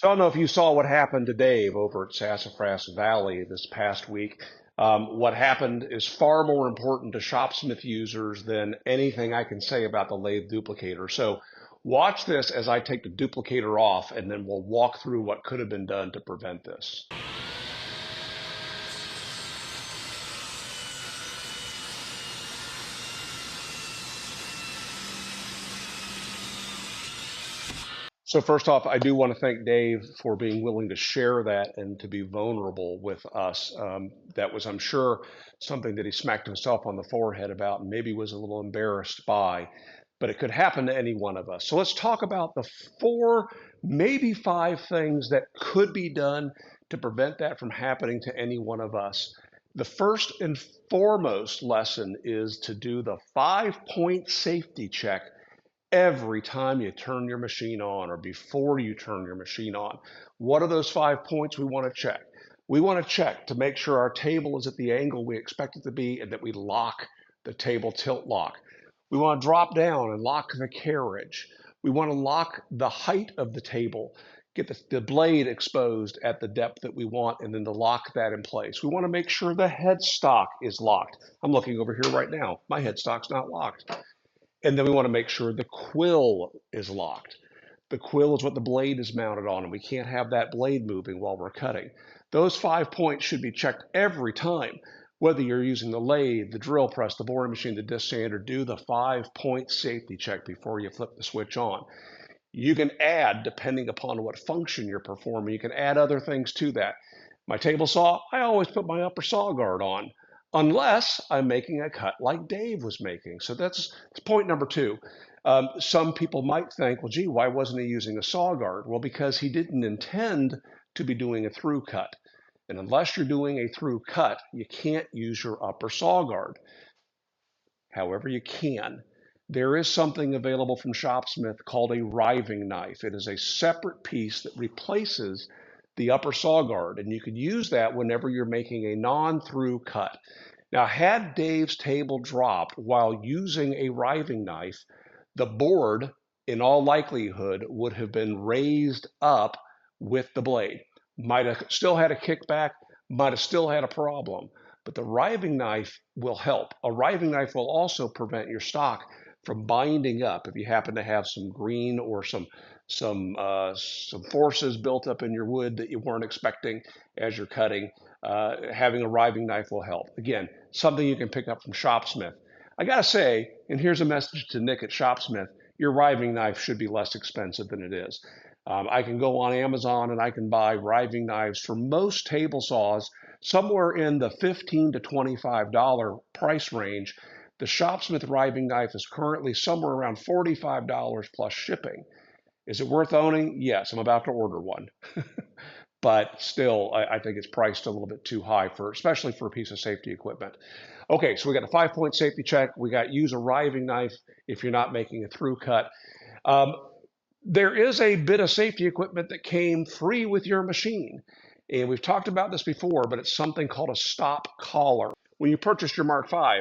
So I don't know if you saw what happened to Dave over at Sassafras Valley this past week. What happened is far more important to Shopsmith users than anything I can say about the lathe duplicator. So watch this as I take the duplicator off, and then we'll walk through what could have been done to prevent this. So first off, I do want to thank Dave for being willing to share that and to be vulnerable with us. That was, I'm sure, something that he smacked himself on the forehead about and maybe was a little embarrassed by, but it could happen to any one of us. So let's talk about the four, maybe five things that could be done to prevent that from happening to any one of us. The first and foremost lesson is to do the 5-point safety check every time you turn your machine on or before you turn your machine on. What are those 5 points we want to check? We want to check to make sure our table is at the angle we expect it to be and that we lock the table tilt lock. We want to drop down and lock the carriage. We want to lock the height of the table, get the blade exposed at the depth that we want, and then to lock that in place. We want to make sure the headstock is locked. I'm looking over here right now. My headstock's not locked. And then we want to make sure the quill is locked. The quill is what the blade is mounted on, and we can't have that blade moving while we're cutting. Those 5 points should be checked every time. Whether you're using the lathe, the drill press, the boring machine, the disc sander, do the 5-point safety check before you flip the switch on. You can add, depending upon what function you're performing, you can add other things to that. My table saw, I always put my upper saw guard on, unless I'm making a cut like Dave was making. So that's point number two. Some people might think, well, gee, why wasn't he using a saw guard? Well, because he didn't intend to be doing a through cut. And unless you're doing a through cut, you can't use your upper saw guard. However, you can. There is something available from Shopsmith called a riving knife. It is a separate piece that replaces the upper saw guard, and you could use that whenever you're making a non-through cut. Now, had Dave's table dropped while using a riving knife, the board, in all likelihood, would have been raised up with the blade. Might have still had a kickback, might have still had a problem, but the riving knife will help. A riving knife will also prevent your stock from binding up if you happen to have some green or some forces built up in your wood that you weren't expecting as you're cutting. Having a riving knife will help. Again, something you can pick up from Shopsmith. I gotta say, and here's a message to Nick at Shopsmith, your riving knife should be less expensive than it is. I can go on Amazon and I can buy riving knives for most table saws somewhere in the $15 to $25 price range. The Shopsmith riving knife is currently somewhere around $45 plus shipping. Is it worth owning? Yes, I'm about to order one. But still, I think it's priced a little bit too high for, especially for a piece of safety equipment. Okay, so we got a 5-point safety check. We got use a riving knife if you're not making a through cut. Um, there is a bit of safety equipment that came free with your machine. And we've talked about this before, but it's something called a stop collar. When you purchased your Mark V,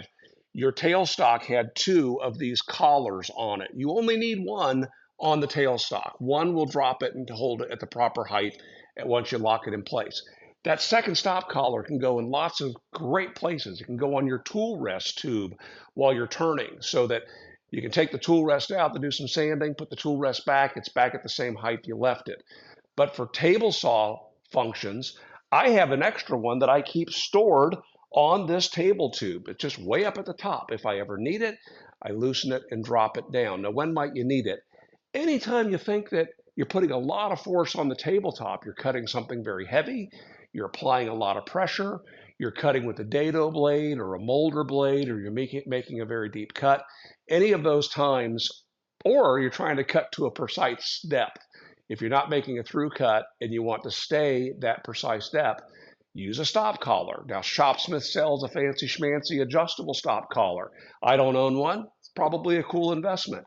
your tailstock had two of these collars on it. You only need one on the tailstock. One will drop it and to hold it at the proper height once you lock it in place. That second stop collar can go in lots of great places. It can go on your tool rest tube while you're turning so that you can take the tool rest out to do some sanding, put the tool rest back, it's back at the same height you left it. But for table saw functions, I have an extra one that I keep stored on this table tube. It's just way up at the top. If I ever need it, I loosen it and drop it down. Now, when might you need it? Anytime you think that you're putting a lot of force on the tabletop, you're cutting something very heavy, you're applying a lot of pressure, you're cutting with a dado blade or a molder blade, or you're making a very deep cut, any of those times, or you're trying to cut to a precise depth. If you're not making a through cut and you want to stay that precise depth, use a stop collar. Now, Shopsmith sells a fancy schmancy adjustable stop collar. I don't own one. It's probably a cool investment.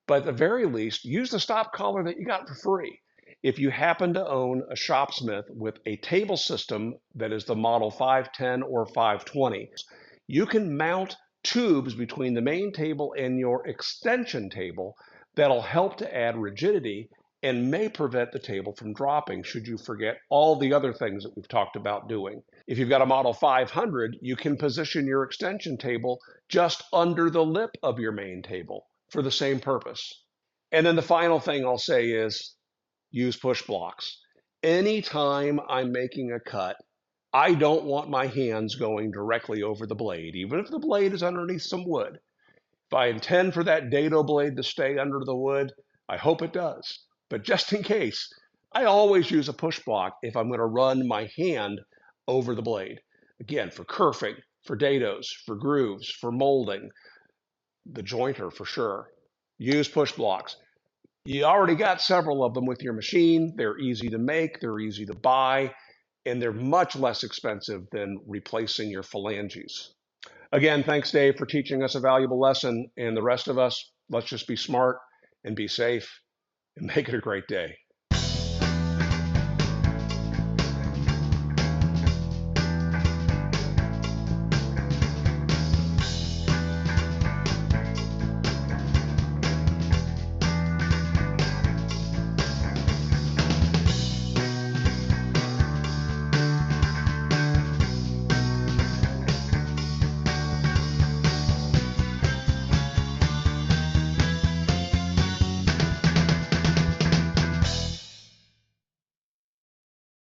But at the very least, use the stop collar that you got for free. If you happen to own a Shopsmith with a table system that is the model 510 or 520, you can mount tubes between the main table and your extension table that'll help to add rigidity and may prevent the table from dropping should you forget all the other things that we've talked about doing. If you've got a Model 500, you can position your extension table just under the lip of your main table for the same purpose. And then the final thing I'll say is use push blocks. Anytime I'm making a cut, I don't want my hands going directly over the blade, even if the blade is underneath some wood. If I intend for that dado blade to stay under the wood, I hope it does. But just in case, I always use a push block if I'm going to run my hand over the blade. Again, for kerfing, for dados, for grooves, for molding, the jointer for sure. Use push blocks. You already got several of them with your machine. They're easy to make, they're easy to buy, and they're much less expensive than replacing your phalanges. Again, thanks, Dave, for teaching us a valuable lesson. And the rest of us, let's just be smart and be safe and make it a great day.